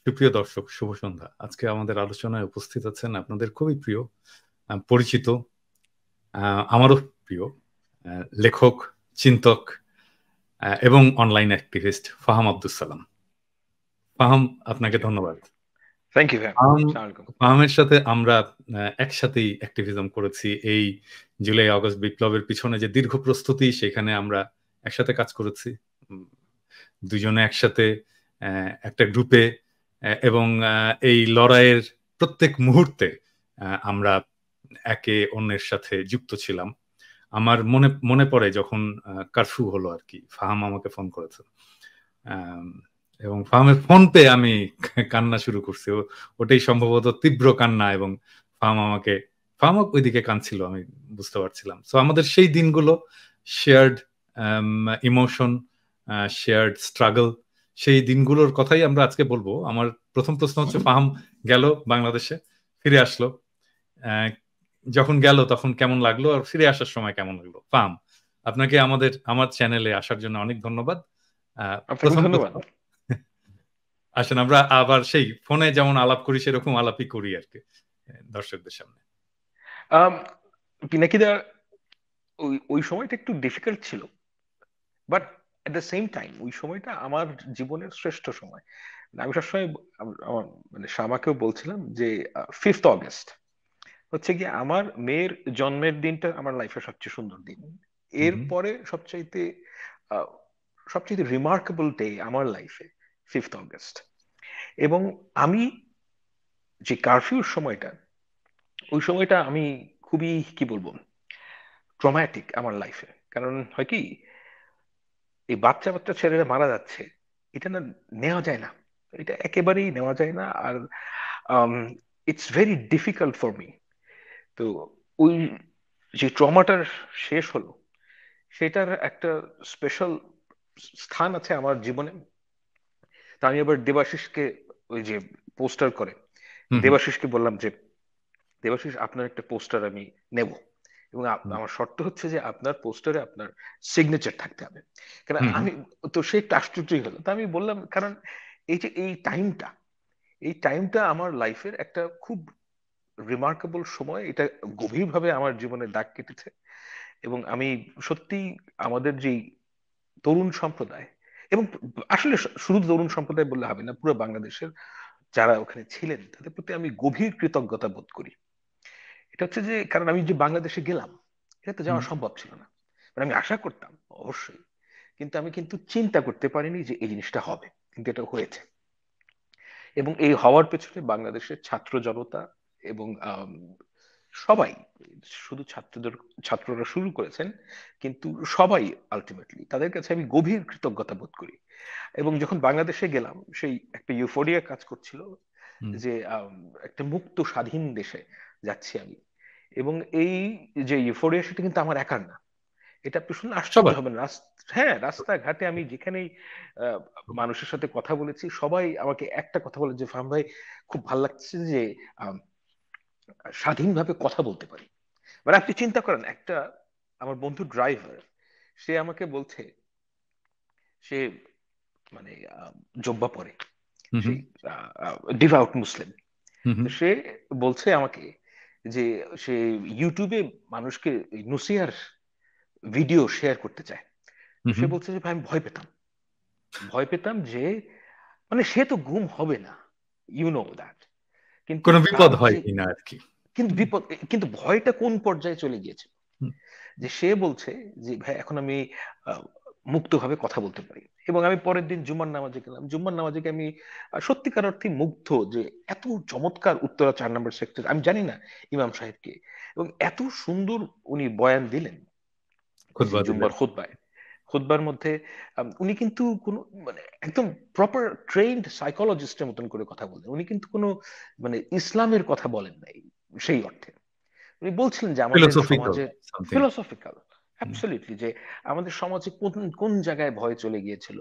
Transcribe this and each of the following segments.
সুপ্রিয় দর্শক, শুভ সন্ধ্যা। আজকে আমাদের আলোচনায় উপস্থিত আছেন আপনাদের খুবই প্রিয়, পরিচিত, আমারও প্রিয় লেখক, চিন্তক এবং অনলাইন অ্যাক্টিভিস্ট ফাহাম আব্দুস সালাম। ফাহাম, আপনাকে ধন্যবাদ। থ্যাংক ইউ ভাই। ফাহাম, আসসালামু আলাইকুম। ফাহামের সাথে আমরা একসাথেই অ্যাক্টিভিজম করেছি। এই জুলাই আগস্ট বিপ্লবের পিছনে যে দীর্ঘ প্রস্তুতি, সেখানে আমরা একসাথে কাজ করেছি। দুজনে একসাথে একটা গ্রুপে, এবং এই লড়াইয়ের প্রত্যেক মুহূর্তে আমরা একে অন্যের সাথে যুক্ত ছিলাম। আমার মনে মনে পড়ে যখন কারফিউ হলো আর কি, ফাহাম আমাকে ফোন করেছে, এবং ফাহামের ফোন পেয়ে আমি কান্না শুরু করছি। ওটাই সম্ভবত তীব্র কান্না, এবং ফাহাম ওইদিকে কাঁদছিল, আমি বুঝতে পারছিলাম। তো আমাদের সেই দিনগুলো, শেয়ার্ড ইমোশন, শেয়ার্ড স্ট্রাগল, সেই দিনগুলোর কথাই আমরা আজকে বলবো। আমার প্রথম প্রশ্ন হচ্ছে, ফাহাম গেল বাংলাদেশে, ফিরে আসলো, যখন গেল তখন কেমন লাগলো, আর ফিরে আসার সময় কেমন লাগলো? ফাহাম, আপনাকে আমার চ্যানেলে আসার জন্য অনেক ধন্যবাদ। প্রথম ধন্যবাদ। আসেন আমরা আবার সেই ফোনে যেমন আলাপ করি সেরকম আলাপই করি আর কি দর্শকদের সামনে। পিনাকিদা, ওই সময়টা একটু ডিফিকাল্ট ছিল, but at the same time ওই সময়টা আমার জীবনের শ্রেষ্ঠ সময়। আমি সবসময় আমার মানে শামাকেও বলছিলাম যে 5th অগস্ট হচ্ছে কি আমার মেয়ের জন্মের দিনটা আমার লাইফের সবচেয়ে সুন্দর দিন। এরপরে সবচাইতে রিমার্কেবল ডে আমার লাইফে 5th অগস্ট। এবং আমি যে কারফিউর সময়টা, ওই সময়টা আমি খুবই কি বলবো ট্রমাটিক আমার লাইফে। কারণ হয় কি, এই বাচ্চা বাচ্চা ছেলেরা মারা যাচ্ছে, এটা না নেওয়া যায় না, এটা একেবারেই নেওয়া যায় না। আর it's very difficult for me. তো ওই যে ট্রমাটার শেষ হলো, সেটার একটা স্পেশাল স্থান আছে আমার জীবনে। তা আমি আবার দেবাশিসকে, ওই যে পোস্টার করে, দেবাশিসকে বললাম যে দেবাশিস, আপনার একটা পোস্টার আমি নেব, এবং আমার শর্ত হচ্ছে যে আপনার পোস্টারে আপনার সিগনেচার থাকতে হবে। কারণ আমি তো সে একটু আশ্চর্যই হলো। তা আমি বললাম, কারণ এই যে এই টাইমটা আমার লাইফের একটা খুব রিমার্কেবল সময়, এটা গভীরভাবে আমার জীবনে দাগ কেটেছে। এবং আমি সত্যি আমাদের যে তরুণ সম্প্রদায়, এবং আসলে শুধু তরুণ সম্প্রদায় বললে হবে না, পুরো বাংলাদেশের যারা ওখানে ছিলেন তাদের প্রতি আমি গভীর কৃতজ্ঞতা বোধ করি। এটা হচ্ছে যে, কারণ আমি যে বাংলাদেশে গেলাম, এটা তো যাওয়া সম্ভব ছিল না। মানে আমি আশা করতাম অবশ্যই, কিন্তু আমি চিন্তা করতে পারিনি যে এই জিনিসটা হবে, কিন্তু এটা হয়েছে। এবং এই হওয়ার পেছনে বাংলাদেশের ছাত্র জনতা এবং সবাই, শুধু ছাত্ররা শুরু করেছেন, কিন্তু সবাই আলটিমেটলি তাদের কাছে আমি গভীর কৃতজ্ঞতা বোধ করি। এবং যখন বাংলাদেশে গেলাম, সেই একটা ইউফোরিয়া কাজ করছিল যে একটা মুক্ত স্বাধীন দেশে যাচ্ছি আমি। এবং এই যে ইউফোরিয়া, সেটা কিন্তু আমার একার না। এটা আপনি শুনলে আশ্চর্য হবেন। হ্যাঁ, রাস্তাঘাটে আমি যেখানেই মানুষের সাথে কথা বলেছি, সবাই আমাকে একটা কথা বলে যে, ফাহাম ভাই, খুব ভালো লাগছে যে স্বাধীনভাবে কথা বলতে পারি। মানে আপনি চিন্তা করেন, একটা আমার বন্ধু ড্রাইভার, সে আমাকে বলছে, সে মানে জব্বা পরে, সেই ডিভাউট মুসলিম। তো সে বলছে আমাকে যে সে ইউটিউবে মানুষকে নুসিয়ার ভিডিও শেয়ার করতে চায়। সে বলছে যে ভাই, আমি ভয় পেতাম যে মানে সে তো গুম হবে না, ইউ নো দ্যাট, কিন্তু কোনো বিপদ তার হয় যে কিনা আর কি। বিপদ, কিন্তু ভয়টা কোন পর্যায়ে চলে গিয়েছিল, যে সে বলছে যে ভাই, এখন আমি মুক্তভাবে কথা বলতে পারি। এবং আমি পরের দিন জুম্মার নামাজে গেলাম। জুম্মার নামাজে আমি সত্যিকার অর্থে মুগ্ধ যে এত চমৎকার উত্তরা 4 নম্বর সেক্টর, আমি জানি না ইমাম সাহেবকে, এবং এত সুন্দর উনি বয়ান দিলেন খুতবা দিলেন। জুম্মার খুতবার মধ্যে। উনি কিন্তু কোনো মানে একদম প্রপার ট্রেইনড সাইকোলজিস্টের মতন করে কথা বলেন। উনি কিন্তু কোনো মানে ইসলামের কথা বলেন নাই সেই অর্থে। উনি বলছিলেন যে আমাদের ফিলোসফিক্যাল সমাজে সামথিং। ফিলোসফিক্যাল, অ্যাবসলিউটলি, যে আমাদের সমাজে কোন কোন জায়গায় ভয় চলে গিয়েছিল,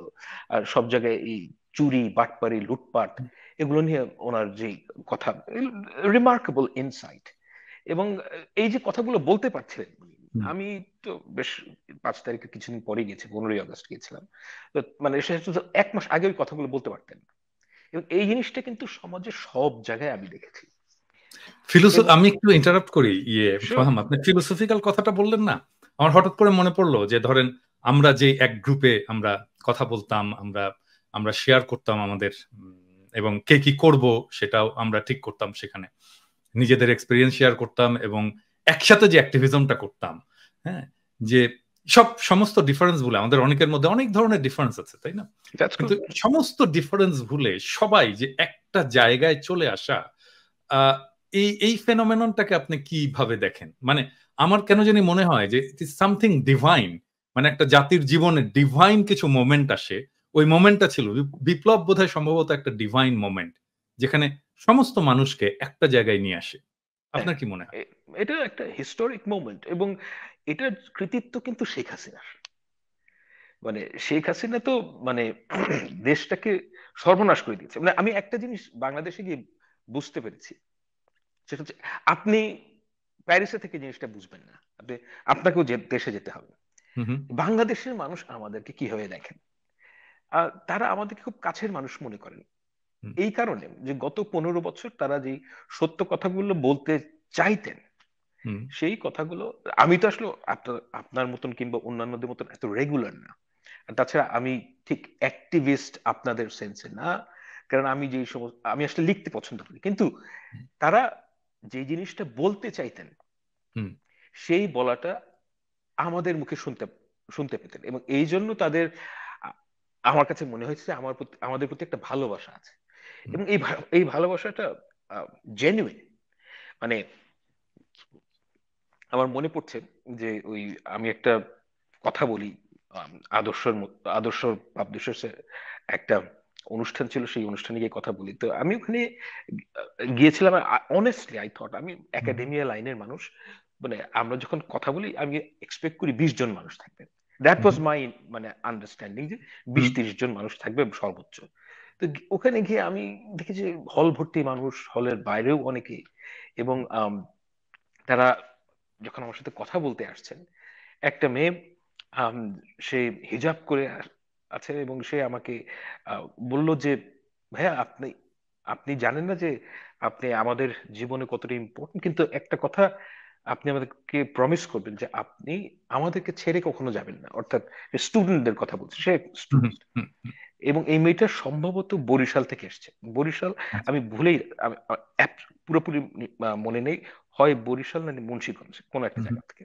আর সব জায়গায় এই চুরি, বাটপারি, লুটপাট, এগুলো নিয়ে ওনার যে কথা, রিমার্কেবল ইনসাইট। এবং এই যে কথাগুলো বলতে পারছিলেন উনি, আমি তো বেশ 5 তারিখে কিছুদিন পরে গেছি, 15ই আগস্ট গিয়েছিলাম। তো মানে সে 1 মাস আগে ওই কথাগুলো বলতে পারতেন না। এবং এই জিনিসটা কিন্তু সমাজের সব জায়গায় আমি দেখেছি। আমি একটু ইন্টারাপ্ট করি, Sure. ফাহাম, আপনি ফিলোসফিক্যাল কথাটা বললেন না, আমার হঠাৎ করে মনে পড়লো যে ধরেন আমরা যে এক গ্রুপে আমরা কথা বলতাম, আমরা আমরা শেয়ার করতাম আমাদের, এবং কে কি করব সেটাও আমরা ঠিক করতাম, সেখানে নিজেদের এক্সপিরিয়েন্স শেয়ার করতাম এবং একসাথে যে অ্যাক্টিভিজমটা করতাম, হ্যাঁ, যে সমস্ত ডিফারেন্স ভুলে, আমাদের অনেকের মধ্যে অনেক ধরনের ডিফারেন্স আছে, তাই না? That's কিন্তু good. সমস্ত ডিফারেন্স ভুলে সবাই যে একটা জায়গায় চলে আসা, আহ, এই ফেনোমেননটাকে আপনি কিভাবে দেখেন? মানে আমার কেন জানি মনে হয় যে ইট ইজ সামথিং ডিভাইন, মানে একটা জাতির জীবনে ডিভাইন কিছু মোমেন্ট আসে। ওই মোমেন্টটা ছিল বিপ্লব, বোধহয় সম্ভবত একটা ডিভাইন মোমেন্ট, যেখানে সমস্ত মানুষকে একটা জায়গায় নিয়ে আসে। হ্যাঁ, আপনার কি মনে হয়? এটা একটা হিস্টোরিক মোমেন্ট, এবং এটার কৃতিত্ব কিন্তু শেখ হাসিনার। মানে শেখ হাসিনা তো মানে দেশটাকে সর্বনাশ করে দিয়েছে। মানে আমি একটা জিনিস বাংলাদেশে গিয়ে বুঝতে পেরেছি, সেটা হচ্ছে আপনি প্যারিসে থেকে জিনিসটা বুঝবেন না, আপনাকেও দেশে যেতে হবে। হুম, হুম, বাংলাদেশের মানুষ আমাদেরকে কিভাবে দেখেন, তারা আমাদেরকে খুব কাছের মানুষ মনে করেন। হুম, এই কারণে যে গত 15 বছর তারা যে সত্য কথাগুলো বলতে চাইতেন, হুম, সেই কথাগুলো, আমি তো আসলে আপনার মতন কিংবা অন্যান্যদের মতন এত রেগুলার না। আর তাছাড়া আমি ঠিক অ্যাক্টিভিস্ট আপনাদের সেন্সে না, কারণ আমি যেই সমস্ত, আমি আসলে লিখতে পছন্দ করি, কিন্তু তারা যে জিনিসটা বলতে চাইতেন হুম, সেই বলাটা আমাদের মুখে শুনতে শুনতে পেতেন, এবং এই জন্য তাদের আ- আমার কাছে মনে হয়েছে যে আমাদের প্রতি একটা ভালোবাসা আছে, হুম, এবং এই ভালোবাসাটা জেনুইন। মানে আমার মনে পড়ছে যে ওই আমি একটা কথা বলি, আদর্শ পাবলিশার্স একটা অনুষ্ঠান ছিল, সেই অনুষ্ঠানে গিয়ে কথা বলি। তো আমি ওখানে গিয়েছিলাম। অনেস্টলি আই থট আমি হুম, একাডেমিয়া লাইনের মানুষ, মানে আমরা যখন কথা বলি আমি এক্সপেক্ট করি 20 জন মানুষ থাকবে। দ্যাট হুম, ওয়াজ মাই মানে আন্ডারস্ট্যান্ডিং, যে হুম, 20-30 জন মানুষ থাকবে সর্বোচ্চ। তো ওখানে গিয়ে আমি দেখি যে হল ভর্তি মানুষ, হলের বাইরেও অনেকে, এবং তারা যখন আমার সাথে কথা বলতে আসছেন, একটা মেয়ে, আম, সে হিজাব করে আছে, এবং সে আমাকে বলল যে ভাইয়া, আপনি আপনি জানেন না যে আপনি আমাদের জীবনে কতটা ইম্পর্টেন্ট, কিন্তু একটা কথা আপনি আমাদেরকে প্রমিস করবেন যে আপনি আমাদেরকে ছেড়ে কখনো যাবেন না। অর্থাৎ স্টুডেন্টদের কথা বলছে, সে হুম, স্টুডেন্ট। হুম, এবং এই মেয়েটা সম্ভবত বরিশাল থেকে এসছে। বরিশাল, আচ্ছা, আমি ভুলেই পুরোপুরি মনে নেই, হয় বরিশাল না মুন্সিগঞ্জ, কোন একটা হুম, হুম, জায়গা থেকে।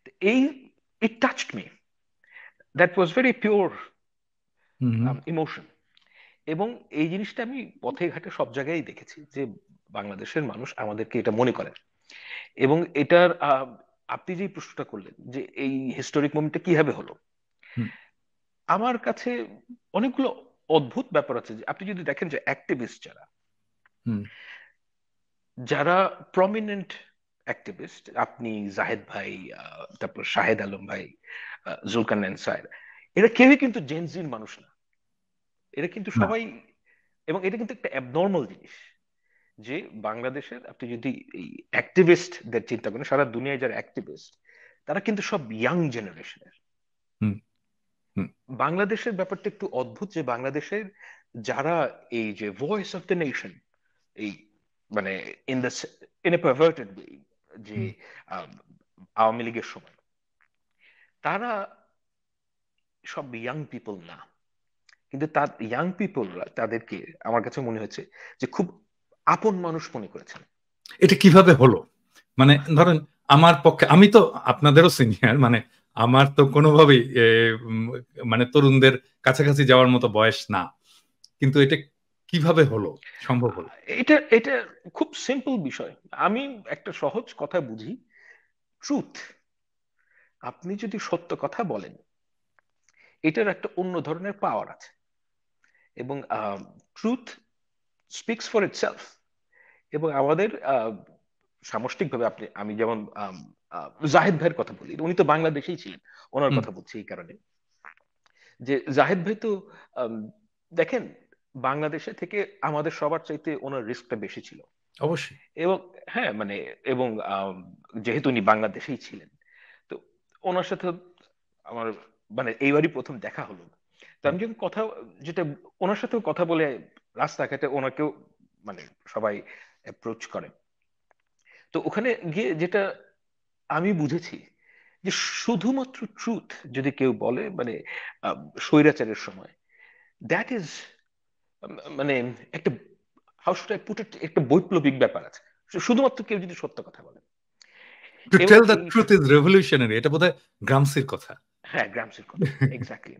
তো এই, it touched me, that was very pure hmm, hmm, emotion. এবং এই জিনিসটা আমি পথে ঘাটে সব জায়গায় দেখেছি যে বাংলাদেশের মানুষ আমাদেরকে এটা মনে করেন। এবং এটার আপনি যে প্রশ্নটা করলেন যে এই হিস্টোরিক মোমেন্টটা কিভাবে হলো, হুম, আমার কাছে অনেকগুলো অদ্ভুত ব্যাপার আছে। যে আপনি যদি দেখেন যে অ্যাক্টিভিস্ট যারা হুম, যারা প্রমিনেন্ট অ্যাক্টিভিস্ট, আপনি জাহেদ ভাই, তারপর শাহেদ আলম ভাই, জুলকারনাইন স্যার, এরা কেউই কিন্তু জেনজির মানুষ না। এরা কিন্তু না, সবাই, এবং এটা কিন্তু একটা অ্যাবনর্মাল জিনিস যে বাংলাদেশের আপনি যদি এই অ্যাক্টিভিস্টদের চিন্তা করেন, সারা দুনিয়ায় যারা অ্যাক্টিভিস্ট তারা কিন্তু সব ইয়াং জেনারেশনের। হুম, হুম, বাংলাদেশের ব্যাপারটা একটু অদ্ভুত, যে বাংলাদেশের যারা এই যে ভয়েস অফ দ্য নেশন, এই মানে in the in a perverted way, যে হুম। আম, আওয়ামী লীগের সময়, তারা সব ইয়াং পিপল না, কিন্তু তার ইয়াং পিপলরা তাদেরকে আমার কাছে মনে হয়েছে যে খুব আপন মানুষ মনে করেছেন। এটা কিভাবে হলো? মানে ধরেন আমার পক্ষে, আমি তো আপনাদেরও সিনিয়র, মানে আমার তো কোনোভাবেই উম, মানে তরুণদের কাছাকাছি যাওয়ার মতো বয়স না, কিন্তু এটা কিভাবে হলো, সম্ভব হলো? এটা এটা খুব সিম্পল বিষয়। আমি একটা সহজ কথা বুঝি, ট্রুথ। আপনি যদি সত্য কথা বলেন, এটার একটা অন্য ধরনের পাওয়ার আছে, এবং ট্রুথ স্পিক্স ফর ইটসেলফ। এবং আমাদের সামষ্টিকভাবে আমি যেমন জাহেদ ভাইয়ের কথা বলি, উনি তো বাংলাদেশেই ছিলেন, ওনার হুম, কথা বলছি এই কারণে যে জাহেদ ভাই তো আম, দেখেন, বাংলাদেশে থেকে আমাদের সবার চাইতে ওনার রিস্কটা বেশি ছিল। অবশ্যই। এবং হ্যাঁ মানে, এবং যেহেতু উনি বাংলাদেশেই ছিলেন, তো ওনার সাথে আমার মানে এইবারই প্রথম দেখা হলো। তো হুম, আমি যখন কথা, যেটা ওনার সাথেও কথা বলে রাস্তাঘাটে ওনাকেও মানে সবাই অ্যাপ্রোচ করে। তো ওখানে গিয়ে যেটা আমি বুঝেছি যে শুধুমাত্র ট্রুথ যদি কেউ বলে মানে আহ, স্বৈরাচারের সময়, দ্যাট ইজ মানে একটা, how should I put it, একটা বৈপ্লবিক ব্যাপার আছে শুধুমাত্র কেউ যদি সত্য কথা বলে। টু এবং টেল দ্য এই ট্রুথ ইজ রেভলিউশনারি, এটা বোধহয় গ্রামসির কথা। হ্যাঁ, গ্রামসির কথা, এক্স্যাক্টলি।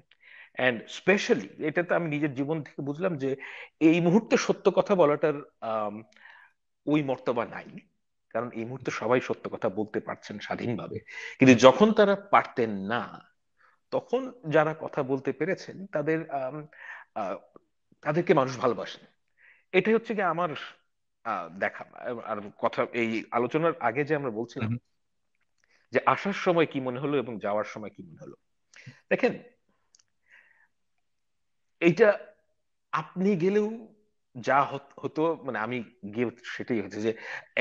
অ্যান্ড স্পেশালি এটা তো আমি নিজের জীবন থেকে বুঝলাম যে এই মুহূর্তে সত্য কথা বলাটার আম, ওই মর্তবা নাই, কারণ এই মুহূর্তে সবাই সত্য কথা বলতে পারছেন স্বাধীনভাবে। কিন্তু যখন তারা পারতেন না, তখন যারা কথা বলতে পেরেছেন তাদের আহ, তাদেরকে মানুষ ভালোবাসেন। এটাই হচ্ছে কি আমার দেখা। আর কথা এই আলোচনার আগে যে আমরা বলছিলাম যে আসার সময় কি মনে হলো এবং যাওয়ার সময় কি মনে হলো, দেখেন এইটা আপনি গেলেও যা হতো, মানে আমি গিয়ে সেটাই হচ্ছে যে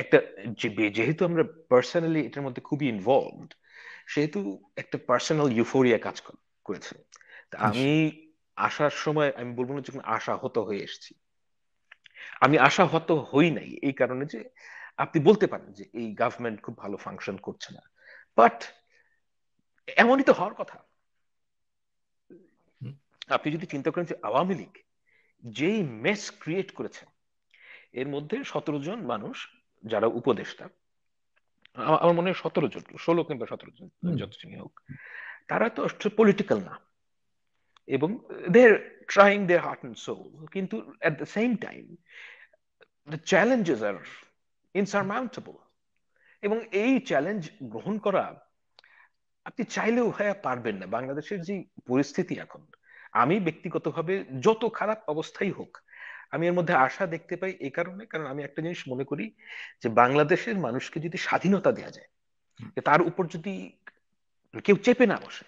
একটা, যেহেতু আমরা পার্সোনালি এটার মধ্যে খুবই ইনভলভড, সেহেতু একটা পার্সোনাল ইউফোরিয়া কাজ করেছে। তা আমি নিশ্চয়ই। আসার সময় আমি বলবো না যখন আশাহত হয়ে এসেছি, আমি আশাহত হই নাই এই কারণে যে আপনি বলতে পারেন যে এই গভর্নমেন্ট খুব ভালো ফাংশন করছে না, বাট এমনই তো হওয়ার কথা। আপনি যদি চিন্তা করেন যে আওয়ামী লীগ যেই মেস ক্রিয়েট করেছে, এর মধ্যে 17 জন মানুষ যারা উপদেষ্টা, আমার মনে হয় 17 জন, 16 কিংবা 17 জন, যতজনই হোক, তারা তো পলিটিক্যাল না, এবং they trying their heart and soul, কিন্তু at the same time the challenges are insurmountable. এবং এই চ্যালেঞ্জ গ্রহণ করা আপনি চাইলেও ভাইয়া পারবেন না। বাংলাদেশের যে পরিস্থিতি এখন, আমি ব্যক্তিগতভাবে যত খারাপ অবস্থাই হোক, আমি এর মধ্যে আশা দেখতে পাই এই কারণে, কারণ আমি একটা জিনিস মনে করি যে বাংলাদেশের মানুষকে যদি স্বাধীনতা দেওয়া যায়, যে তার উপর যদি কেউ চেপে না বসে,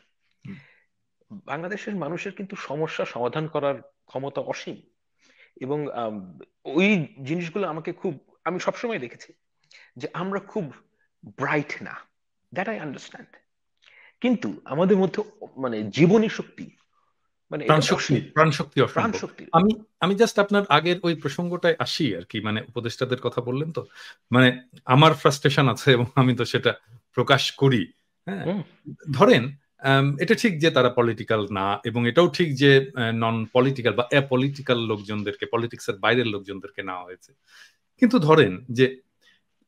বাংলাদেশের মানুষের কিন্তু সমস্যা সমাধান করার ক্ষমতা অসীম। এবং ওই জিনিসগুলো আমাকে খুব, আমি সবসময় দেখেছি যে আমরা খুব ব্রাইট না, দ্যাট আই আন্ডারস্ট্যান্ড, কিন্তু আমাদের মধ্যে মানে জীবনী শক্তি, মানে এটা প্রাণশক্তি, অসীম, প্রাণশক্তি প্রাণ অসম্ভব। শক্তি। আমি আমি জাস্ট আপনার আগের ওই প্রসঙ্গটায় আসি আর কি, মানে উপদেষ্টাদের কথা বললেন তো, মানে আমার ফ্রাস্ট্রেশন আছে এবং আমি তো সেটা প্রকাশ করি। হ্যাঁ, হুম, ধরেন এটা ঠিক যে তারা পলিটিক্যাল না, এবং এটাও ঠিক যে নন পলিটিক্যাল বা অ্যাপলিটিক্যাল লোকজনদেরকে, পলিটিক্সের বাইরের লোকজনদেরকে নেওয়া হয়েছে। কিন্তু ধরেন যে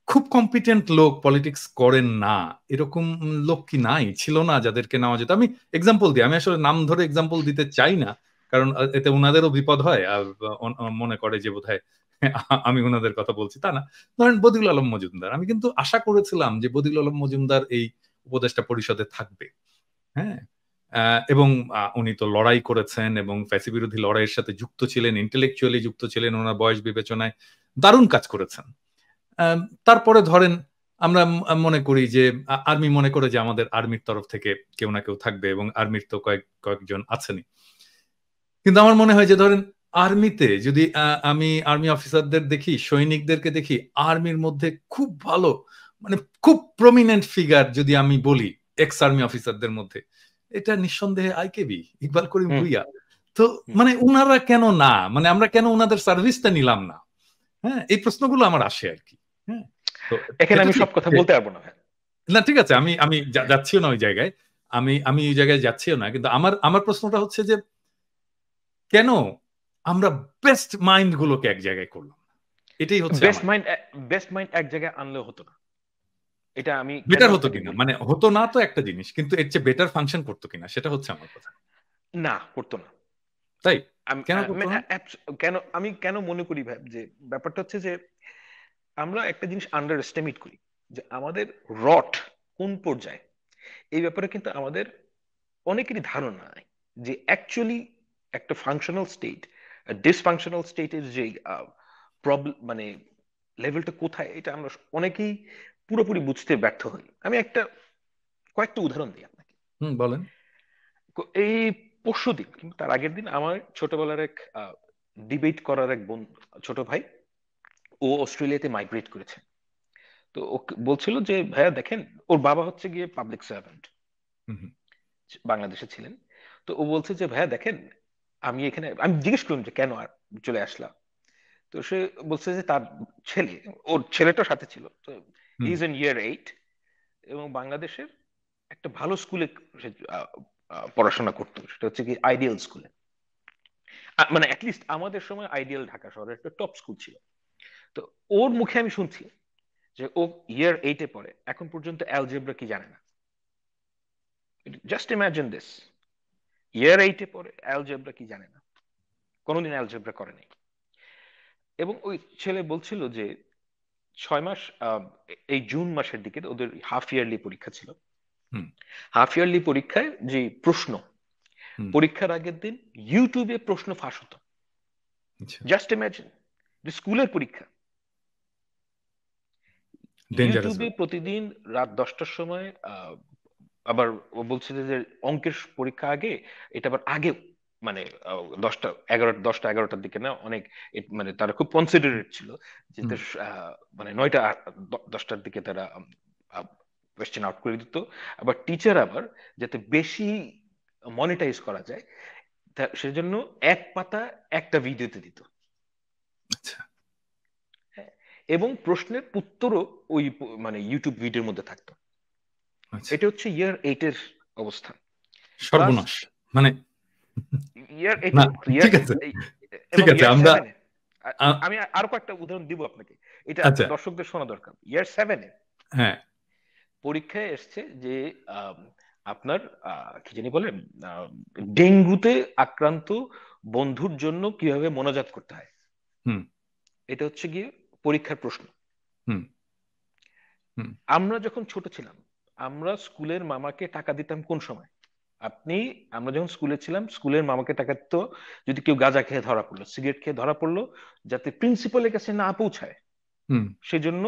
খুব কম্পিটেন্ট লোক পলিটিক্স করেন না, এরকম লোক কি নাই, ছিল না যাদেরকে নেওয়া যেত? আমি এক্সাম্পল দিই, আমি আসলে নাম ধরে এক্সাম্পল দিতে চাই না, কারণ এতে ওনাদেরও বিপদ হয়, আর মনে করে যে বোধহয় আমি ওনাদের কথা বলছি, তা না। ধরেন বদিউল আলম মজুমদার, আমি কিন্তু আশা করেছিলাম যে বদিউল আলম মজুমদার এই উপদেষ্টা পরিষদে থাকবে। হ্যাঁ, এবং উনি তো লড়াই করেছেন এবং ফ্যাসি বিরোধী লড়াইয়ের সাথে যুক্ত ছিলেন, ইন্টেলেকচুয়ালি যুক্ত ছিলেন, ওনার বয়স বিবেচনায় দারুণ কাজ করেছেন। আম, তারপরে ধরেন আমরা মনে করি যে আর্মি মনে করে যে আমাদের আর্মির তরফ থেকে কেউ না কেউ থাকবে, এবং আর্মির তো কয়েকজন আছেনই। কিন্তু আমার মনে হয় যে ধরেন আর্মিতে যদি আমি আর্মি অফিসারদের দেখি, সৈনিকদেরকে দেখি, আর্মির মধ্যে খুব ভালো, মানে খুব প্রমিনেন্ট ফিগার যদি আমি বলি এক্স আর্মি অফিসারদের মধ্যে, এটা নিঃসন্দেহে আইকেবি, ইকবাল করিম হুম, ভুইয়া। তো হুম। মানে উনারা কেন না, মানে আমরা কেন উনাদের সার্ভিসটা নিলাম না? হ্যাঁ, এই প্রশ্নগুলো আমার আসে আর কি। হ্যাঁ, তো এখানে সেটা আমি ঠিক সব কথা যে, বলতে পারবো না ভাই। না ঠিক আছে, আমি আমি হ্যাঁ, যাচ্ছিও না ওই জায়গায়, আমি ওই জায়গায় যাচ্ছিও না, কিন্তু আমার আমার প্রশ্নটা হচ্ছে যে কেন আমরা বেস্ট মাইন্ড গুলোকে এক জায়গায় করলাম না? এটাই হচ্ছে বেস্ট আমার। মাইন্ড, বেস্ট মাইন্ড এক জায়গায় আনলেও হতো না, এটা আমি কেন বেটার হতো আপনাকে কিনা, বলি। মানে হতো না তো একটা জিনিস, কিন্তু এর চেয়ে বেটার ফাংশন করতো কিনা, সেটা হচ্ছে আমার কথা। না, করতো না। তাই? আমি কেন করতো না? কেন, আমি কেন মনে করি ভাই যে ব্যাপারটা হচ্ছে যে আমরা একটা জিনিস আন্ডার এস্টিমেট করি, যে আমাদের রট কোন পর্যায়ে, এই ব্যাপারে কিন্তু আমাদের অনেকেরই ধারণা নাই যে অ্যাকচুয়ালি একটা ফাংশনাল স্টেট, ডিসফাংশনাল স্টেটের যে প্রবলেম মানে লেভেলটা কোথায়, এটা আমরা অনেকেই পুরোপুরি বুঝতে ব্যর্থ হই। আমি কয়েকটা উদাহরণ দিই আপনাকে। হুম, বলেন। এই পরশুদিন কিন্তু তার আগের দিন আমার ছোটবেলার এক ডিবেট করার এক ছোট ভাই, ও অস্ট্রেলিয়াতে মাইগ্রেট করেছে। তো ও বলছিল যে ভাইয়া দেখেন, ওর বাবা হচ্ছে গিয়ে পাবলিক সার্ভেন্ট, হুম, হুম, বাংলাদেশে ছিলেন। তো ও বলছে যে ভাইয়া দেখেন, আমি এখানে, আমি জিজ্ঞেস করলাম যে কেন আর চলে আসলাম, তো সে বলছে যে তার ছেলে, ওর ছেলেটার সাথে ছিল, তো হুম ইজ ইন ইয়ার 8 এবং বাংলাদেশের একটা ভালো স্কুলে সে পড়াশোনা করতো, সেটা হচ্ছে কি আইডিয়াল স্কুলে। মানে অ্যাটলিস্ট আমাদের সময় আইডিয়াল ঢাকা শহরের একটা টপ স্কুল ছিল। তো ওর মুখে আমি শুনছি যে ও ইয়ার 8-এ পড়ে, এখন পর্যন্ত অ্যালজেব্রা কি জানে না। জাস্ট ইমাজিন দিস, ইয়ার 8-এ পড়ে অ্যালজেব্রা কি জানে না, কোনোদিন অ্যালজেব্রা করে নাই। এবং ওই ছেলে বলছিল যে 6 মাস, এই জুন মাসের দিকে ওদের হাফ ইয়ারলি পরীক্ষা ছিল। হুম হাফ ইয়ারলি পরীক্ষায় যে প্রশ্ন, হুম পরীক্ষার আগের দিন ইউটিউবে প্রশ্ন ফাঁস হতো। আচ্ছা, জাস্ট ইমাজিন, যে স্কুলের পরীক্ষা, ডেঞ্জারাস। ইউটিউবে প্রতিদিন রাত 10টার সময় আবার ও বলছে যে অঙ্কের পরীক্ষা আগে, এটা আবার আগেও, মানে 10টা 11টার দিকে না, অনেক মানে তারা খুব কনসিডারেট ছিল যে হুম মানে 9টা 10টার দিকে তারা কোয়েশ্চেন আউট করে দিত। আবার টিচার আবার যাতে বেশি মনিটাইজ করা যায়, সেজন্য এক পাতা একটা ভিডিওতে দিত। আচ্ছা হ্যাঁ, এবং প্রশ্নের উত্তরও ওই মানে ইউটিউব ভিডিওর মধ্যে থাকতো। আচ্ছা, এটা হচ্ছে ইয়ার 8-এর অবস্থা। ক্লাস সর্বনাশ। মানে ইয়ার না, 8-এ, ইয়ার ঠিক আছে, ঠিক এবং আছে, ইয়ার আমরা 7-এ। আ- আমি আরো কয়েকটা উদাহরণ দিব আপনাকে, এটা আচ্ছা, দর্শকদের শোনা দরকার। ইয়ার 7-এ হ্যাঁ, পরীক্ষায় এসছে যে আম, আপনার কি জানি বলে, ডেঙ্গুতে আক্রান্ত বন্ধুর জন্য কিভাবে মোনাজাত করতে হয়, হুম এটা হচ্ছে গিয়ে পরীক্ষার প্রশ্ন। হুম হুম আমরা যখন ছোট ছিলাম, আমরা স্কুলের মামাকে টাকা দিতাম কোন সময়? আপনি, আমরা যখন স্কুলে ছিলাম, স্কুলের মামাকে টাকা দিত যদি কেউ গাঁজা খেয়ে ধরা পড়লো, সিগারেট খেয়ে ধরা পড়লো, যাতে প্রিন্সিপালের কাছে না পৌঁছায় হুম সেজন্য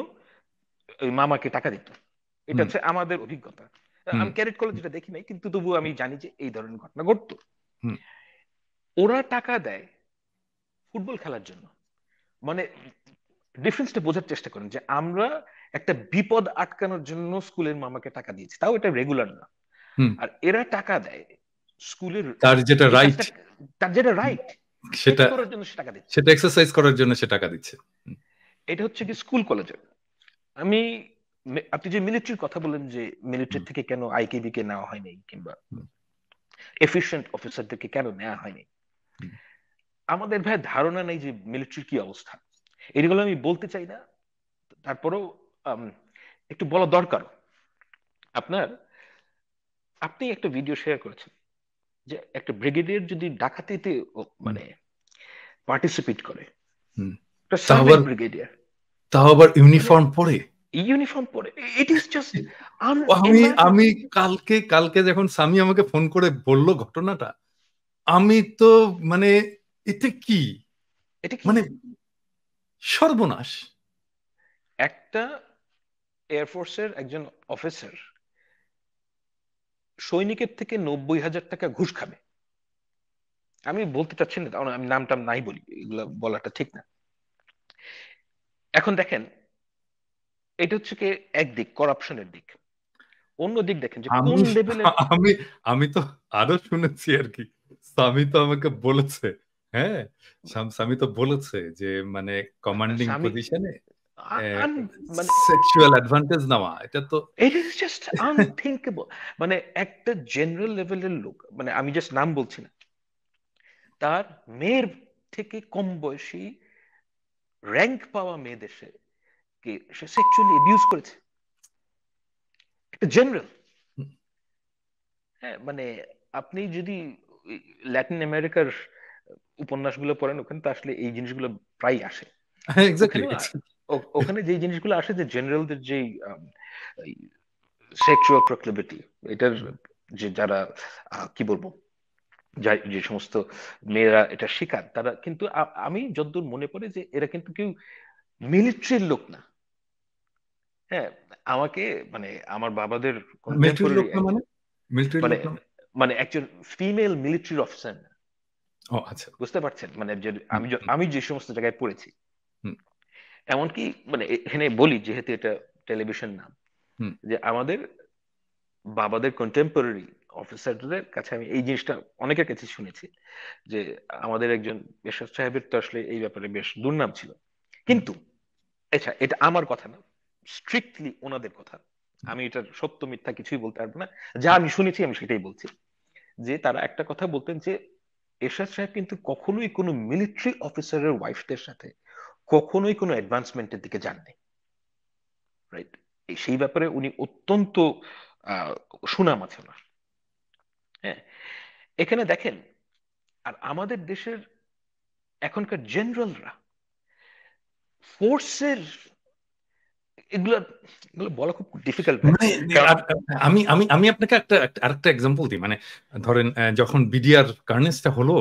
ওই মামাকে টাকা দিত। এটা হুম হচ্ছে আমাদের অভিজ্ঞতা। হুম আমি ক্যাডেট কলেজ যেটা দেখি নাই, কিন্তু তবুও আমি জানি যে এই ধরনের ঘটনা ঘটতো। হুম ওরা টাকা দেয় ফুটবল খেলার জন্য। মানে ডিফারেন্সটা বোঝার চেষ্টা করেন, যে আমরা একটা বিপদ আটকানোর জন্য স্কুলের মামাকে টাকা দিয়েছি, তাও এটা রেগুলার না। হুম আর এরা টাকা দেয় স্কুলের তার যেটা এই রাইট, কাজটা, তার যেটা রাইট সেটা সেটা করার জন্য সে টাকা দিচ্ছে। সেটা এক্সারসাইজ করার জন্য সে টাকা দিচ্ছে। হুম এটা হচ্ছে কি স্কুল কলেজে। আমি, আপনি যে মিলিটারির কথা বললেন, যে মিলিটারি হুম থেকে কেন আইকেবি কে নেওয়া হয়নি, কিংবা হুম এফিশিয়েন্ট অফিসারদেরকে কেন নেওয়া হয়নি, হুম আমাদের ভাই ধারণা নেই যে মিলিটারির কি অবস্থা। এগুলো আমি বলতে চাই না, তারপরেও আম, একটু বলা দরকার। আপনার, আপনি একটা ভিডিও শেয়ার করেছেন যে একটা ব্রিগেডিয়ার যদি ডাকাতিতে হুম মানে পার্টিসিপেট করে, হুম। একটা তাও সার্ভিস আবার ব্রিগেডিয়ার, তাও আবার মানে ইউনিফর্ম পরে। ইউনিফর্ম পরে, ইট ইজ জাস্ট আমি আমি আনইমাজিনেবল। কালকে কালকে যখন স্বামী আমাকে ফোন করে বলল ঘটনাটা, আমি তো মানে এতে কি, এটা কি? মানে সর্বনাশ। একটা এয়ারফোর্সের একজন অফিসার সৈনিকের থেকে 90,000 টাকা ঘুষ খাবে। আমি বলতে চাচ্ছি না, কারণ আমি নাম টাম নাই বলি, এগুলো বলাটা ঠিক না। এখন দেখেন, এটা হচ্ছে কি একদিক করাপশনের দিক, অন্য দিক দেখেন যে কোন আমি লেভেলের। আমি আমি তো আরো শুনেছি আর কি, স্বামী তো আমাকে বলেছে, হ্যাঁ, স্বামী তো বলেছে যে মানে কমান্ডিং স্বামী, পজিশনে মানে সেক্সুয়াল অ্যাডভান্টেজ নেওয়া, এটা তো ইট ইজ জাস্ট আনথিঙ্কেবল। মানে একটা জেনারেল লেভেলের লোক, মানে আমি জাস্ট নাম বলছি না, তার মেয়ের থেকে কম বয়সী র্যাঙ্ক পাওয়া মেয়েদের সে সেক্সুয়ালি অ্যাবিউজ করেছে, একটা জেনারেল। হ্যাঁ, মানে আপনি যদি ল্যাটিন আমেরিকার উপন্যাসগুলো পড়েন, ওখানে তো আসলে এই জিনিসগুলো প্রায় আসে। এক্স্যাক্টলি। ওখানেও ওখানে যে জিনিসগুলো আসে, যে জেনারেলদের যে সেক্সুয়াল প্রক্লিভিটি, এটার যে যারা কি বলবো, যে সমস্ত মেয়েরা এটা শিকার, তারা কিন্তু আমি যতদূর মনে পড়ে যে এরা কিন্তু কেউ মিলিটারির লোক না। হ্যাঁ, আমাকে, মানে আমার বাবাদের মিলিটারির কন্টেম্পোরারি লোক না মানে, মিলিটারির মানে লোক না। মানে একজন ফিমেল মিলিটারি অফিসার, ও আচ্ছা। বুঝতে পারছেন? মানে যে হুম আমি হুম আমি যে সমস্ত জায়গায় পড়েছি, হুম এমনকি মানে এখানে বলি, যেহেতু এটা টেলিভিশন নাম, হুম যে আমাদের বাবাদের কন্টেম্পোরারি অফিসারদের কাছে আমি এই জিনিসটা অনেকের কাছে শুনেছি যে আমাদের একজন এরশাদ সাহেবের তো আসলে এই ব্যাপারে বেশ দুর্নাম ছিল। কিন্তু আচ্ছা, এটা আমার কথা না, স্ট্রিক্টলি ওনাদের কথা। আমি এটার সত্য মিথ্যা কিছুই বলতে পারবো না, যা আমি শুনেছি আমি সেটাই বলছি। যে তারা একটা কথা বলতেন যে এরশাদ সাহেব কিন্তু কখনোই কোনো মিলিটারি অফিসারের ওয়াইফদের সাথে কখনোই কোনো অ্যাডভান্সমেন্টের দিকে যাননি, রাইট? সেই ব্যাপারে উনি অত্যন্ত আহ, সুনাম আছে ওনার। হ্যাঁ, এখানে দেখেন, আর আমাদের দেশের এখনকার জেনারেলরা ফোর্সের এগুলো এগুলো বলা খুব ডিফিকাল্ট ভাই। মানে কারণ আমি আমি আমি আপনাকে আরেকটা এক্সাম্পল দিই। মানে ধরেন যখন বিডিআর কার্নেসটা হলো,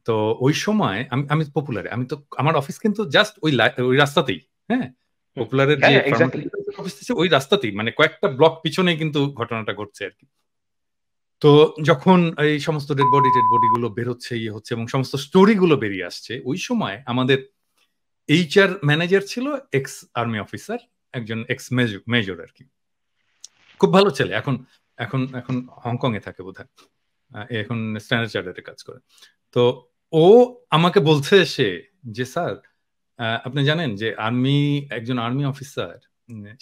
তো ওই সময় আমি আমি পপুলারে, আমি তো আমার অফিস কিন্তু জাস্ট ওই রাস্তাতেই। হ্যাঁ, পপুলারের যে হ্যাঁ, এক্স্যাক্টলি। ফার্মাসিউটিক্যাল অফিস আছে ওই রাস্তাতেই, মানে কয়েকটা ব্লক পিছনেই কিন্তু ঘটনাটা ঘটছে আর কি। তো যখন এই সমস্ত ডেড বডি গুলো বেরোচ্ছে, ইয়ে হচ্ছে এবং সমস্ত স্টোরি গুলো বেরিয়ে আসছে, ওই সময় আমাদের এইচআর ম্যানেজার ছিল এক্স আর্মি অফিসার, একজন এক্স মেজর আর কি। খুব ভালো ছেলে, এখন এখন এখন হংকং এ থাকে বোধহয়। এখন স্ট্যান্ডার্ড চার্টারে কাজ করে। তো ও আমাকে বলছে সে যে স্যার, আপনি জানেন যে একজন আর্মি অফিসার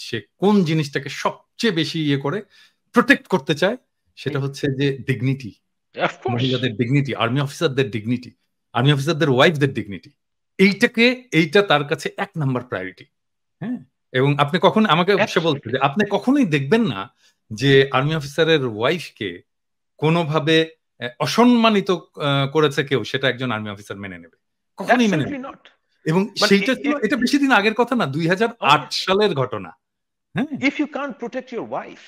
সে কোন জিনিসটাকে সবচেয়ে বেশি ইয়ে করে প্রোটেক্ট করতে চায়, সেটা হচ্ছে যে ডিগনিটি, অফকোর্স। মহিলাদের ডিগনিটি, আর্মি অফিসারদের ডিগনিটি, আর্মি অফিসারদের ওয়াইফদের ডিগনিটি। এইটা তার কাছে 1 নাম্বার প্রায়োরিটি। হ্যাঁ, এবং আপনি কখন আমাকে সে বলছে অ্যাবসলিউটলি। যে আপনি কখনোই দেখবেন না যে আর্মি অফিসারের ওয়াইফকে কোনোভাবে অসম্মানিত করেছে কেউ, সেটা একজন আর্মি অফিসার মেনে নেবে, কখনোই মেনে অ্যাবসলিউটলি নেবে। নট। এবং মানে সেইটা ছিল, এটা বেশি দিন আগের কথা না, 2008 সালের ঘটনা। হ্যাঁ, if you can't protect your wife,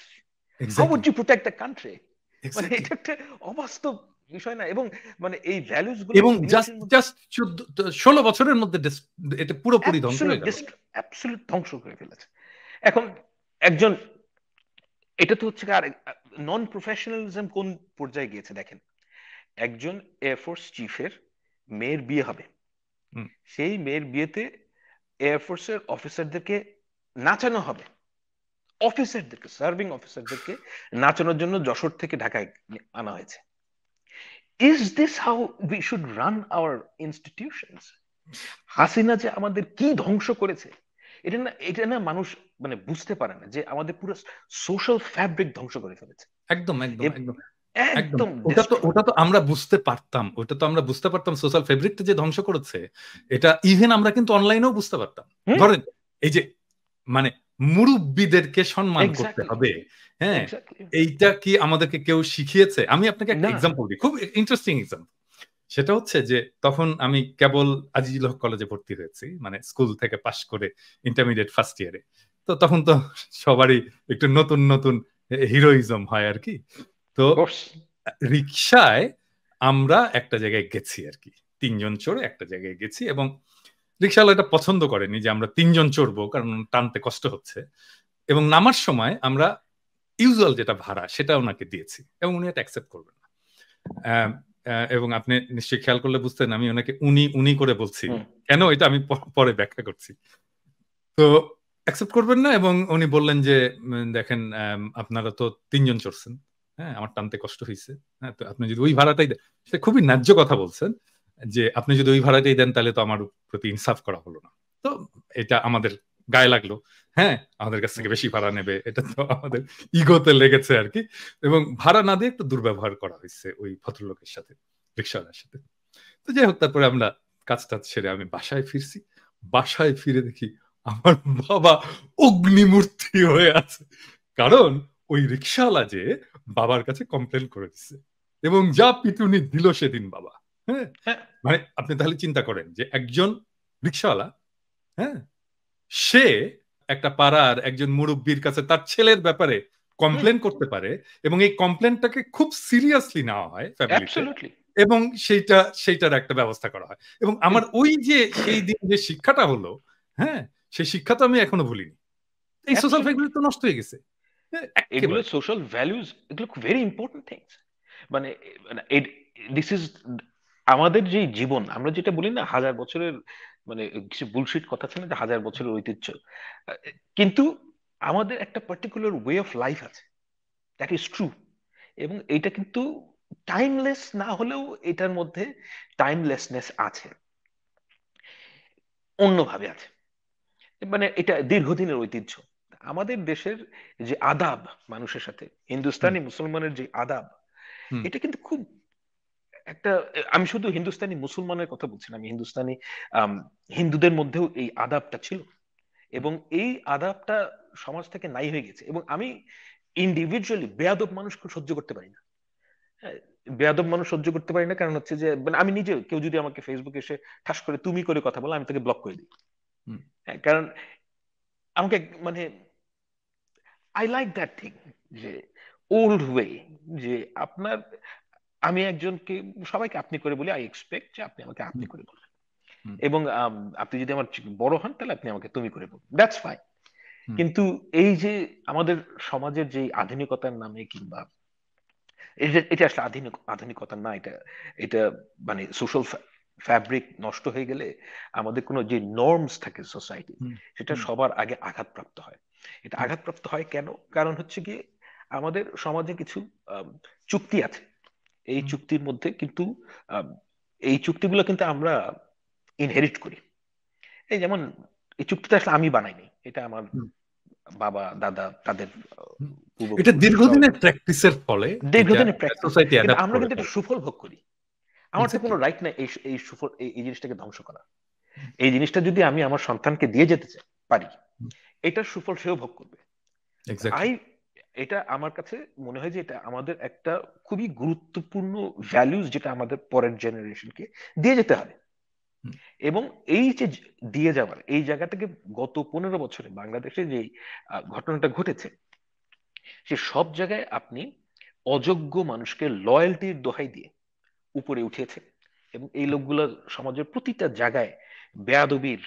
how would exactly you protect the country? মানে এক্স্যাক্টলি। এটা একটা অবাস্তব বিষয় না? এবং মানে এই ভ্যালুস গুলো এবং যে জাস্ট মিলিটারির মধ্যে জাস্ট 16 বছরের মধ্যে এটা পুরোপুরি ধ্বংস অ্যাবসলিউট হয়ে গেল। অ্যাবসলিউট ধ্বংস করে ফেলেছে। এখন একজন, এটা তো হচ্ছে আর নন প্রফেশনালিজম কোন পর্যায়ে গিয়েছে দেখেন। একজন এয়ারফোর্স চিফের মেয়ের বিয়ে হবে, হুম, সেই মেয়ের বিয়েতে এয়ারফোর্সের অফিসারদেরকে নাচানো হবে, অফিসারদেরকে, সার্ভিং অফিসারদেরকে নাচানোর জন্য যশোর থেকে ঢাকায় আনা হয়েছে। Is this how we should run our institutions? Hasina যে আমাদের কি ধ্বংস করেছে, এটা না মানুষ মানে বুঝতে পারে না যে আমাদের পুরো সোশ্যাল ফ্যাব্রিক ধ্বংস করে ফেলেছে। একদম একদম একদম একদম। একদম ওটা ডিস্ট্রয়। তো আমরা বুঝতে পারতাম, সোশ্যাল ফেব্রিকটা যে ধ্বংস করেছে, এটা ইভেন আমরা কিন্তু অনলাইনেও বুঝতে পারতাম। হুম, ধরেন এই যে, মানে মুরব্বিদেরকে সম্মান করতে এক্স্যাক্টলি। হবে। হ্যাঁ, এক্স্যাক্টলি। এইটা কি আমাদেরকে কেউ শিখিয়েছে? আমি আপনাকে একটা না। এক্সাম্পল দিই, খুব ইন্টারেস্টিং এক্সাম্পল। সেটা হচ্ছে যে তখন আমি কেবল আজিজুল হক কলেজে ভর্তি হয়েছি, মানে স্কুল থেকে পাশ করে ইন্টারমিডিয়েট ফার্স্ট ইয়ারে। তো তখন তো সবারই একটু নতুন নতুন হিরোইজম হয় আর কি। তো কোর্স। রিক্সায় আমরা একটা জায়গায় গেছি আর কি, 3 জন চড়ে একটা জায়গায় গেছি, এবং রিক্সাওয়ালা এটা পছন্দ করেনি যে আমরা 3 জন চড়বো, কারণ টানতে কষ্ট হচ্ছে। এবং নামার সময় আমরা ইউজুয়াল যেটা ভাড়া সেটা ওনাকে দিয়েছি, এবং উনি এটা অ্যাকসেপ্ট করবেন না। এবং আপনি নিশ্চয়ই খেয়াল করলে বুঝতেন আমি ওনাকে উনি উনি করে বলছি হুম। কেন, এটা আমি পরে ব্যাখ্যা করছি। তো অ্যাকসেপ্ট করবেন না, এবং উনি বললেন যে দেখেন, আপনারা তো 3 জন চড়ছেন, হ্যাঁ, আমার টানতে কষ্ট হয়েছে, হ্যাঁ, তো আপনি যদি ওই ভাড়াটাই দেন, সে খুবই ন্যায্য কথা বলছেন, যে আপনি যদি ওই ভাড়াটাই দেন তাহলে তো আমার প্রতি ইনসাফ করা হলো না। তো এটা আমাদের গায়ে লাগলো। হ্যাঁ, আমাদের কাছ থেকে বেশি ভাড়া নেবে, এটা তো আমাদের ইগোতে লেগেছে আর কি। এবং ভাড়া না দিয়ে একটু দুর্ব্যবহার করা হয়েছে ওই ভদ্রলোকের সাথে, রিক্সাওয়ালার সাথে। তো যাই হোক, তারপরে আমরা কাজ টাজ সেরে আমি বাসায় ফিরছি। বাসায় ফিরে দেখি আমার বাবা অগ্নিমূর্তি হয়ে আছে, কারণ ওই রিক্সাওয়ালা যে বাবার কাছে কমপ্লেন করে দিচ্ছে, এবং যা পিটুনি দিল সেদিন বাবা। হ্যাঁ, হ্যাঁ। মানে আপনি তাহলে চিন্তা করেন যে একজন রিক্সাওয়ালা, হ্যাঁ, সে একটা পাড়ার একজন মুরব্বীর কাছে তার ছেলের ব্যাপারে হুম। কমপ্লেন করতে পারে, এবং এই কমপ্লেনটাকে খুব সিরিয়াসলি নেওয়া হয় ফ্যামিলিতে, অ্যাবসলিউটলি। এবং সেইটার একটা ব্যবস্থা করা হয়। এবং আমার ওই যে সেই দিন যে শিক্ষাটা হলো, হ্যাঁ, সেই শিক্ষা তো আমি এখনো ভুলিনি। এই সোশ্যাল অ্যাবসলিউটলি। ফ্যাক্টরি তো নষ্ট হয়ে গেছে। হ্যাঁ, এগুলো একেবারে। সোশ্যাল ভ্যালুজ, এগুলো ভেরি ইম্পর্টেন্ট থিংস। মানে দিস ইজ আমাদের যে জীবন, আমরা যেটা বলি না হাজার বছরের, মানে কিছু বুলশিট কথা আছে না যে হাজার বছরের ঐতিহ্য, কিন্তু আমাদের একটা পার্টিকুলার ওয়ে অফ লাইফ আছে, দ্যাট ইজ ট্রু। এবং এটা কিন্তু টাইমলেস না হলেও এটার মধ্যে টাইমলেসনেস আছে, অন্যভাবে আছে। মানে এটা দীর্ঘদিনের ঐতিহ্য। আমাদের দেশের যে আদাব মানুষের সাথে, হুম হিন্দুস্তানি মুসলমানের যে আদাব, হুম এটা কিন্তু খুব একটা, আমি শুধু হিন্দুস্তানি মুসলমানের কথা বলছি না, আমি হিন্দুস্তানি আম, হিন্দুদের মধ্যেও এই আদাবটা ছিল, হুম এবং এই আদাবটা সমাজ থেকে নাই হয়ে গেছে। এবং আমি ইন্ডিভিজুয়ালি বেয়াদব মানুষকে সহ্য করতে পারি না। হ্যাঁ, বেয়াদব মানুষ সহ্য করতে পারি না, কারণ হচ্ছে যে মানে আমি নিজে, কেউ যদি আমাকে ফেসবুকে এসে ঠাস করে তুমি করে কথা বলে, আমি তাকে ব্লক করে দিই। হুম হ্যাঁ, কারণ আমাকে মানে আই লাইক দ্যাট থিং, যে ওল্ড ওয়ে, যে আপনার, আমি একজনকে সবাইকে আপনি করে বলি, আই এক্সপেক্ট যে আপনি আমাকে আপনি হুম করে বলবেন। হুম এবং আপনি যদি আমার বড় হন তাহলে আপনি আমাকে তুমি করে বলবেন, দ্যাটস ফাইন। হুম কিন্তু এই যে আমাদের সমাজের যে আধুনিকতার নামে, কিংবা এটা আসলে আধুনিকতা না, এটা এটা মানে সোশ্যাল ফ্যাব্রিক নষ্ট হয়ে গেলে আমাদের কোনো যে নর্মস থাকে সোসাইটি, হুম সেটা হুম সবার আগে আঘাতপ্রাপ্ত হয়। এটা হুম আঘাতপ্রাপ্ত হয় কেন? কারণ হচ্ছে গিয়ে আমাদের সমাজে কিছু চুক্তি আছে। এই হুম চুক্তির মধ্যে কিন্তু আম, এই চুক্তিগুলো কিন্তু আমরা ইনহেরিট করি। এই যেমন, এই চুক্তিটা আসলে আমি বানাইনি, এটা আমার হুম বাবা দাদা তাদের হুম। এটা পূর্বপুরুষ সব দীর্ঘদিনের প্র্যাকটিসের ফলে এটা দীর্ঘদিনের প্র্যাকটিস। সোসাইটি কিন্তু অ্যাডাপ্ট আমরা করে কিন্তু এটা ফেলে। সুফল ভোগ করি। আমার তো কোনো এক্স্যাক্টলি। রাইট নাই এই এই সুফল, এই জিনিসটাকে ধ্বংস করা। এই জিনিসটা যদি আমি আমার সন্তানকে দিয়ে যেতে চাই পারি, এটার সুফল সেও ভোগ করবে। এক্স্যাক্টলি। আই এটা আমার কাছে মনে হয় যে এটা আমাদের একটা খুবই গুরুত্বপূর্ণ ভ্যালুজ, যেটা আমাদের পরের জেনারেশনকে দিয়ে যেতে হবে। এবং এই যে দিয়ে যাওয়ার এই জায়গা থেকে গত 15 বছরে বাংলাদেশে যে ঘটনাটা ঘটেছে, সে সব জায়গায় আপনি অযোগ্য মানুষকে লয়্যালটির দোহাই দিয়ে উপরে উঠিয়েছে, এবং এই লোকগুলো সমাজের প্রতিটা জায়গায় বেয়াদবির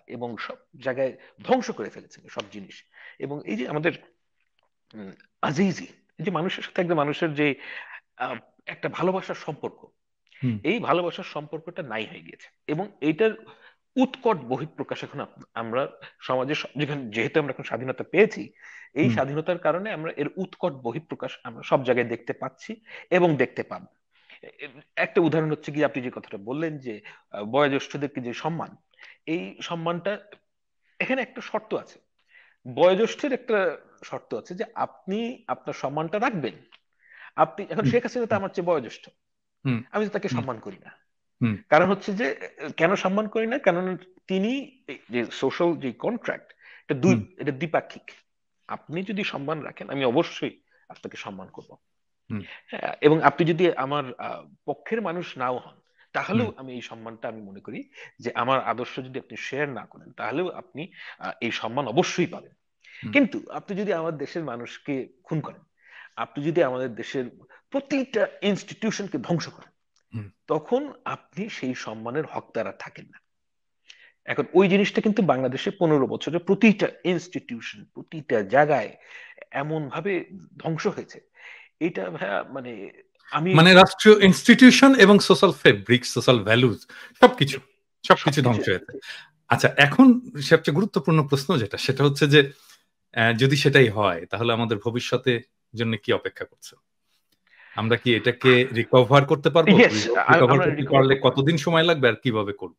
এবং সব জায়গায় ধ্বংস করে ফেলেছে সব জিনিস। এবং এই যে আমাদের আজিজি, এই যে মানুষের সাথে একজন মানুষের যে আহ, একটা ভালোবাসার সম্পর্ক, হুম এই ভালোবাসার সম্পর্কটা নাই হয়ে গিয়েছে। এবং এইটার উৎকট বহিঃপ্রকাশ এখন আমরা সমাজে যেখানে, যেহেতু আমরা এখন স্বাধীনতা পেয়েছি, এই হুম স্বাধীনতার কারণে আমরা এর উৎকট বহিঃপ্রকাশ আমরা সব জায়গায় দেখতে পাচ্ছি এবং দেখতে পাবো। একটা উদাহরণ হচ্ছে কি, আপনি যে কথাটা বললেন যে বয়োজ্যেষ্ঠদেরকে যে সম্মান, এই সম্মানটা, এখানে একটা শর্ত আছে। বয়োজ্যেষ্ঠের একটা শর্ত আছে যে আপনি আপনার সম্মানটা রাখবেন। আপনি এখন, হুম শেখ হাসিনা তো আমার চেয়ে বয়োজ্যেষ্ঠ, হুম আমি তো তাকে হুম সম্মান করি না। হুম কারণ হচ্ছে যে কেন সম্মান করি না, কারণ তিনি যে সোশ্যাল যে কন্ট্রাক্ট, এটা হুম এটা দ্বিপাক্ষিক। আপনি যদি সম্মান রাখেন, আমি অবশ্যই আপনাকে সম্মান করব। হুম হ্যাঁ, এবং আপনি যদি আমার পক্ষের মানুষ নাও হন, হুম তাহলেও আমি এই সম্মানটা আমি মনে করি যে আমার আদর্শ যদি আপনি শেয়ার না করেন, তাহলেও আপনি এই সম্মান অবশ্যই পাবেন। হুম কিন্তু আপনি যদি আমার দেশের মানুষকে খুন করেন, আপনি যদি আমাদের দেশের প্রতিটা ইনস্টিটিউশনকে ধ্বংস করেন, হুম তখন আপনি সেই সম্মানের হকদার থাকেন না। এখন ওই জিনিসটা কিন্তু বাংলাদেশে 15 বছরে প্রতিটা ইনস্টিটিউশন, প্রতিটা জায়গায় এমন ভাবে ধ্বংস হয়েছে। এটা ভাইয়া মানে আমি মানে রাষ্ট্রীয় ইনস্টিটিউশন এবং সোশ্যাল ফেব্রিক, সোশ্যাল ভ্যালুজ সবকিছু সবকিছু সবকিছু, ধ্বংস হয়েছে। আচ্ছা, এখন সবচেয়ে গুরুত্বপূর্ণ প্রশ্ন যেটা, সেটা হচ্ছে যে যদি সেটাই হয় তাহলে আমাদের ভবিষ্যতে জন্য কি অপেক্ষা করছে? আমরা কি এটাকে রিকভার করতে পারবো? ইয়েস, রিকভার আমরা করতে রিকভার পারলে করতে পারবো। কতদিন সময় লাগবে আর কিভাবে করব?